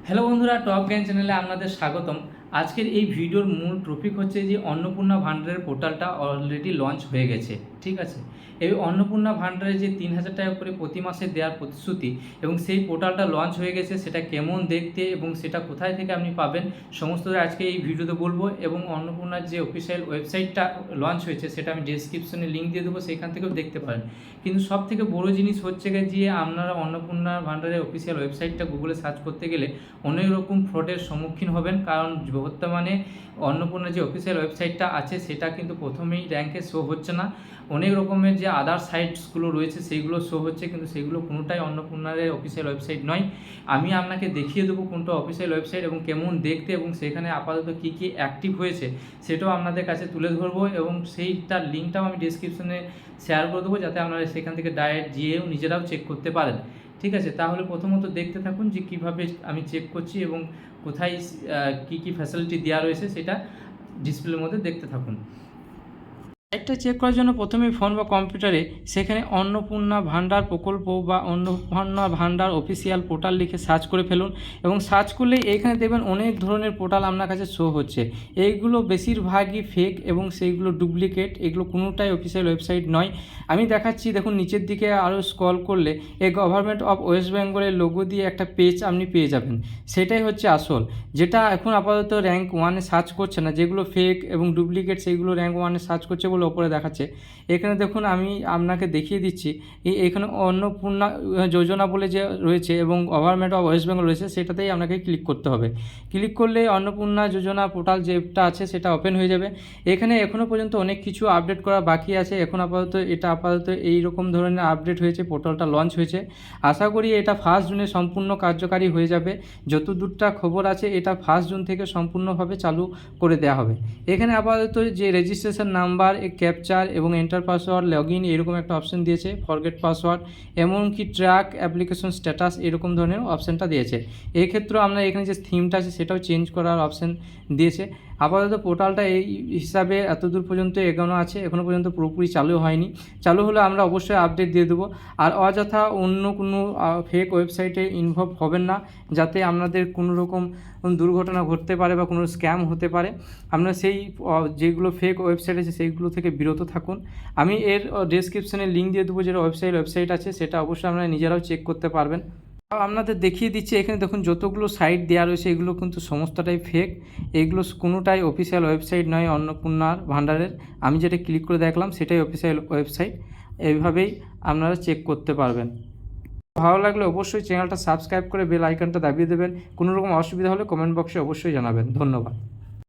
Hello বন্ধুরা, top জ্ঞান চ্যানেলে আপনাদের স্বাগতম। আজকের এই ভিডিওর মূল টপিক হচ্ছে যে অন্নপূর্ণা ভান্ডারের পোর্টালটা অলরেডি লঞ্চ হয়ে গেছে। ঠিক আছে, এই অন্নপূর্ণা ভান্ডারে যে 3,000 টাকা করে প্রতি মাসে দেওয়ার প্রতিশ্রুতি এবং সেই পোর্টালটা লঞ্চ হয়ে গেছে, সেটা কেমন দেখতে এবং সেটা কোথায় থেকে আপনি পাবেন সমস্ত আজকে এই ভিডিওতে বলবো। এবং অন্নপূর্ণার যে অফিসিয়াল ওয়েবসাইটটা লঞ্চ হয়েছে সেটা আমি ডেসক্রিপশনে লিঙ্ক দিয়ে দেবো, সেখান থেকেও দেখতে পারেন। কিন্তু সব থেকে বড়ো জিনিস হচ্ছে যে আপনারা অন্নপূর্ণা ভান্ডারের অফিসিয়াল ওয়েবসাইটটা গুগলে সার্চ করতে গেলে অনেক রকম ফ্রডের সম্মুখীন হবেন, কারণ বর্তমানে অন্নপূর্ণা যে অফিসিয়াল ওয়েবসাইটটা আছে সেটা কিন্তু প্রথমেই র্যাঙ্কে শো হচ্ছে না। অনেক রকমের যে আদার সাইটসগুলো রয়েছে সেইগুলো শো হচ্ছে, কিন্তু সেগুলো কোনোটাই অন্নপূর্ণার অফিসিয়াল ওয়েবসাইট নয়। আমি আপনাকে দেখিয়ে দেবো কোনটা অফিসিয়াল ওয়েবসাইট এবং কেমন দেখতে এবং সেখানে আপাতত কী কী অ্যাক্টিভ হয়েছে সেটাও আপনাদের কাছে তুলে ধরবো, এবং সেইটার লিঙ্কটাও আমি ডিসক্রিপশনে শেয়ার করে দেবো, যাতে আপনারা সেখান থেকে ডাইরেক্ট গিয়েও নিজেরাও চেক করতে পারেন। ঠিক আছে, তাহলে প্রথমত দেখতে থাকুন যে কিভাবে আমি চেক করছি এবং কোথায় কী কী ফ্যাসিলিটি দেওয়া রয়েছে সেটা ডিসপ্লের মধ্যে দেখতে থাকুন। সাইটটা চেক করার জন্য প্রথমে ফোন বা কম্পিউটারে সেখানে অন্নপূর্ণা ভান্ডার প্রকল্প বা অন্নপূর্ণা ভান্ডার অফিসিয়াল পোর্টাল লিখে সার্চ করে ফেলুন, এবং সার্চ করলে এইখানে দেখবেন অনেক ধরনের পোর্টাল আপনার কাছে শো হচ্ছে। এইগুলো বেশিরভাগই ফেক এবং সেইগুলো ডুপ্লিকেট, এগুলো কোনোটাই অফিসিয়াল ওয়েবসাইট নয়। আমি দেখাচ্ছি, দেখুন নিচের দিকে আরও স্ক্রল করলে এই গভর্নমেন্ট অফ ওয়েস্ট বেঙ্গলের লোগো দিয়ে একটা পেজ আপনি পেয়ে যাবেন। সেটাই হচ্ছে আসল, যেটা এখন আপাতত র্যাঙ্ক 1-এ সার্চ করছে না। যেগুলো ফেক এবং ডুপ্লিকেট সেইগুলো র্যাঙ্ক 1-এ সার্চ করছে বলে ওপরে দেখাচ্ছে। এখানে দেখুন, আমি আপনাকে দেখিয়ে দিচ্ছি, এখানে অন্নপূর্ণা যোজনা বলে যে রয়েছে এবং গভর্নমেন্ট অফ ওয়েস্ট বেঙ্গল রয়েছে, সেটাতেই আপনাকে ক্লিক করতে হবে। ক্লিক করলে অন্নপূর্ণা যোজনা পোর্টাল যেটা আছে সেটা ওপেন হয়ে যাবে। এখানে এখনও পর্যন্ত অনেক কিছু আপডেট করা বাকি আছে। এখন আপাতত এই রকম ধরনের আপডেট হয়েছে, পোর্টালটা লঞ্চ হয়েছে। আশা করি এটা 1 জুনে সম্পূর্ণ কার্যকারী হয়ে যাবে। যতদূরটা খবর আছে এটা 1 জুন থেকে সম্পূর্ণভাবে চালু করে দেওয়া হবে। এখানে আপাতত যে রেজিস্ট্রেশন নাম্বার, ক্যাপচার এবং এন্টার পাসওয়ার্ড, লগ ইন এরকম একটা অপশন দিয়েছে, ফরগেট পাসওয়ার্ড, এমনকি ট্র্যাক অ্যাপ্লিকেশন স্ট্যাটাস এরকম ধরনের অপশানটা দিয়েছে। এই ক্ষেত্রে আমরা এখানে যে থিমটা আছে সেটাও চেঞ্জ করার অপশান দিয়েছে। আপাতত পোর্টালটা এই হিসাবে এতদূর পর্যন্ত এগোনো আছে, এখনও পর্যন্ত পুরোপুরি চালু হয়নি। চালু হলে আমরা অবশ্যই আপডেট দিয়ে দেবো। আর অযথা অন্য কোনো ফেক ওয়েবসাইটে ইনভলভ হবেন না, যাতে আপনাদের কোনো রকম দুর্ঘটনা ঘটতে পারে বা কোনো স্ক্যাম হতে পারে। আপনারা সেই যেগুলো ফেক ওয়েবসাইট আছে সেইগুলো থেকে বিরত থাকুন। আমি এর ডেসক্রিপশনে লিঙ্ক দিয়ে দেবো, যেটা ওয়েবসাইট আছে সেটা অবশ্যই আপনারা নিজেরাও চেক করতে পারবেন। আপনাদের দেখিয়ে দিচ্ছি, এখানে দেখুন যতগুলো সাইট দেওয়া রয়েছে এগুলো কিন্তু সমস্তটাই ফেক। এগুলো কোনোটাই অফিসিয়াল ওয়েবসাইট নয় অন্নপূর্ণার ভান্ডারের। আমি যেটা ক্লিক করে দেখলাম সেটাই অফিসিয়াল ওয়েবসাইট। এইভাবেই আপনারা চেক করতে পারবেন। ভালো লাগলে অবশ্যই চ্যানেলটা সাবস্ক্রাইব করে বেল আইকনটা দাবিয়ে দেবেন। কোনো রকম অসুবিধা হলে কমেন্ট বক্সে অবশ্যই জানাবেন। ধন্যবাদ।